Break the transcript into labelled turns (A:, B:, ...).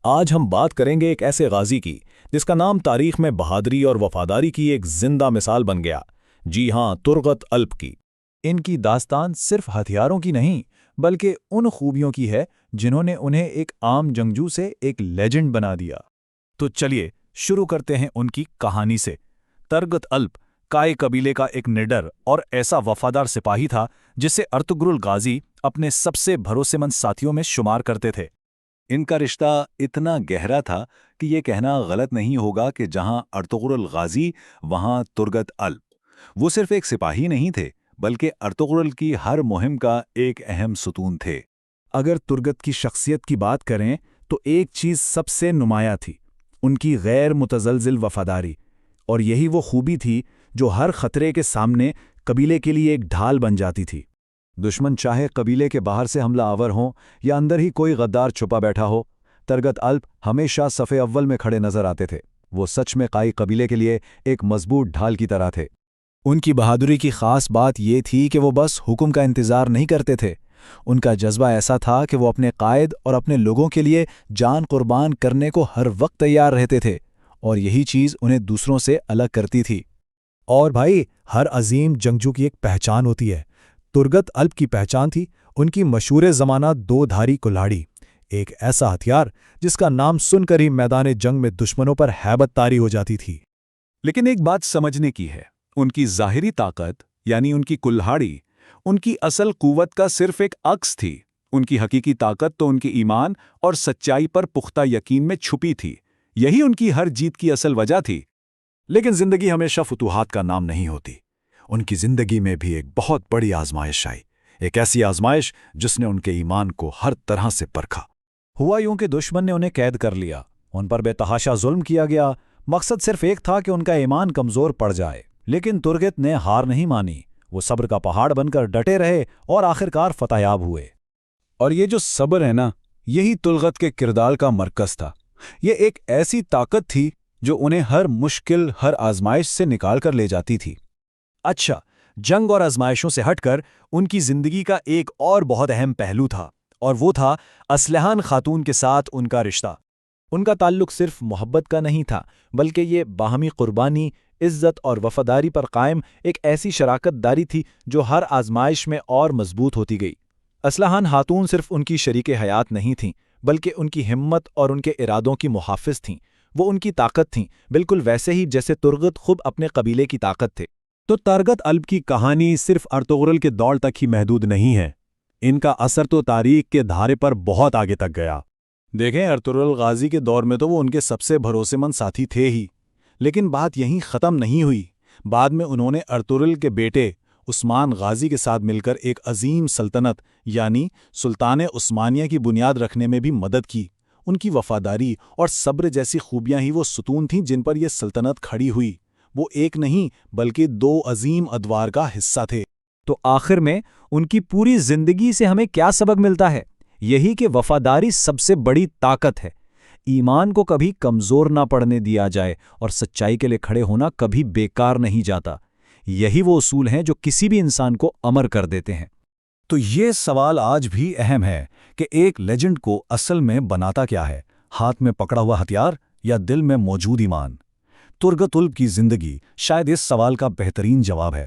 A: آج ہم بات کریں گے ایک ایسے غازی کی جس کا نام تاریخ میں بہادری اور وفاداری کی ایک زندہ مثال بن گیا۔ جی ہاں، ترغت الب کی۔
B: ان کی داستان صرف ہتھیاروں کی نہیں بلکہ ان خوبیوں کی ہے جنہوں نے انہیں ایک عام جنگجو سے ایک لیجنڈ بنا دیا۔
C: تو چلیے شروع کرتے ہیں ان کی کہانی سے۔ ترغت الب کائے قبیلے کا ایک نڈر اور ایسا وفادار سپاہی تھا جسے ارطغرل غازی اپنے سب سے بھروسے مند ساتھیوں میں شمار کرتے تھے۔
D: ان کا رشتہ اتنا گہرا تھا کہ یہ کہنا غلط نہیں ہوگا کہ جہاں ارطغرل غازی وہاں ترغت الب۔ وہ صرف ایک سپاہی نہیں تھے بلکہ ارطغرل کی ہر مہم کا ایک اہم ستون تھے۔
B: اگر ترغت کی شخصیت کی بات کریں تو ایک چیز سب سے نمایاں تھی، ان کی غیر متزلزل وفاداری، اور یہی وہ خوبی تھی جو ہر خطرے کے سامنے قبیلے کے لیے ایک ڈھال بن جاتی تھی۔
D: دشمن چاہے قبیلے کے باہر سے حملہ آور ہوں یا اندر ہی کوئی غدار چھپا بیٹھا ہو، ترغت الب ہمیشہ صف اول میں کھڑے نظر آتے تھے۔ وہ سچ میں قائی قبیلے کے لیے ایک مضبوط ڈھال کی طرح تھے۔
B: ان کی بہادری کی خاص بات یہ تھی کہ وہ بس حکم کا انتظار نہیں کرتے تھے، ان کا جذبہ ایسا تھا کہ وہ اپنے قائد اور اپنے لوگوں کے لیے جان قربان کرنے کو ہر وقت تیار رہتے تھے، اور یہی چیز انہیں دوسروں سے الگ کرتی تھی۔ اور بھائی، ہر عظیم جنگجو کی ایک پہچان ہوتی ہے۔ ترغت الب کی پہچان تھی ان کی مشہور زمانہ دو دھاری کلہاڑی، ایک ایسا ہتھیار جس کا نام سن کر ہی میدان جنگ میں دشمنوں پر ہیبت طاری ہو جاتی تھی۔
D: لیکن ایک بات سمجھنے کی ہے، ان کی ظاہری طاقت یعنی ان کی کلہاڑی ان کی اصل قوت کا صرف ایک عکس تھی۔ ان کی حقیقی طاقت تو ان کے ایمان اور سچائی پر پختہ یقین میں چھپی تھی۔ یہی ان کی ہر جیت کی اصل وجہ تھی۔
C: لیکن زندگی ہمیشہ فتوحات کا نام نہیں ہوتی۔ ان کی زندگی میں بھی ایک بہت بڑی آزمائش آئی، ایک ایسی آزمائش جس نے ان کے ایمان کو ہر طرح سے پرکھا۔
B: ہوا یوں کہ دشمن نے انہیں قید کر لیا، ان پر بے تحاشا ظلم کیا گیا۔ مقصد صرف ایک تھا کہ ان کا ایمان کمزور پڑ جائے، لیکن ترغت نے ہار نہیں مانی۔ وہ صبر کا پہاڑ بن کر ڈٹے رہے اور آخرکار فتح یاب ہوئے۔
C: اور یہ جو صبر ہے نا، یہی ترغت کے کردار کا مرکز تھا۔ یہ ایک ایسی طاقت تھی جو انہیں ہر مشکل، ہر آزمائش سے نکال کر لے جاتی تھی۔
A: اچھا، جنگ اور آزمائشوں سے ہٹ کر ان کی زندگی کا ایک اور بہت اہم پہلو تھا، اور وہ تھا اسلحان خاتون کے ساتھ ان کا رشتہ۔ ان کا تعلق صرف محبت کا نہیں تھا، بلکہ یہ باہمی قربانی، عزت اور وفاداری پر قائم ایک ایسی شراکت داری تھی جو ہر آزمائش میں اور مضبوط ہوتی گئی۔ اسلحان خاتون صرف ان کی شریک حیات نہیں تھیں، بلکہ ان کی ہمت اور ان کے ارادوں کی محافظ تھیں۔ وہ ان کی طاقت تھیں، بالکل ویسے ہی جیسے ترغت خود اپنے قبیلے کی طاقت تھے۔
E: تو ترغت الب کی کہانی صرف ارطغرل کے دور تک ہی محدود نہیں ہے، ان کا اثر تو تاریخ کے دھارے پر بہت آگے تک گیا۔
C: دیکھیں، ارطغرل غازی کے دور میں تو وہ ان کے سب سے بھروسے مند ساتھی تھے ہی، لیکن بات یہیں ختم نہیں ہوئی۔ بعد میں انہوں نے ارطغرل کے بیٹے عثمان غازی کے ساتھ مل کر ایک عظیم سلطنت یعنی سلطان عثمانیہ کی بنیاد رکھنے میں بھی مدد کی۔ ان کی وفاداری اور صبر جیسی خوبیاں ہی وہ ستون تھیں جن پر یہ سلطنت کھڑی ہوئی۔ وہ ایک نہیں بلکہ دو عظیم ادوار کا حصہ تھے۔
B: تو آخر میں ان کی پوری زندگی سے ہمیں کیا سبق ملتا ہے؟ یہی کہ وفاداری سب سے بڑی طاقت ہے۔ ایمان کو کبھی کمزور نہ پڑنے دیا جائے، اور سچائی کے لیے کھڑے ہونا کبھی بیکار نہیں جاتا۔ یہی وہ اصول ہیں جو کسی بھی انسان کو امر کر دیتے ہیں۔
C: تو یہ سوال آج بھی اہم ہے کہ ایک لیجنڈ کو اصل میں بناتا کیا ہے؟ ہاتھ میں پکڑا ہوا ہتھیار یا دل میں موجود ایمان؟ ترغت الب کی زندگی شاید اس سوال کا بہترین جواب ہے۔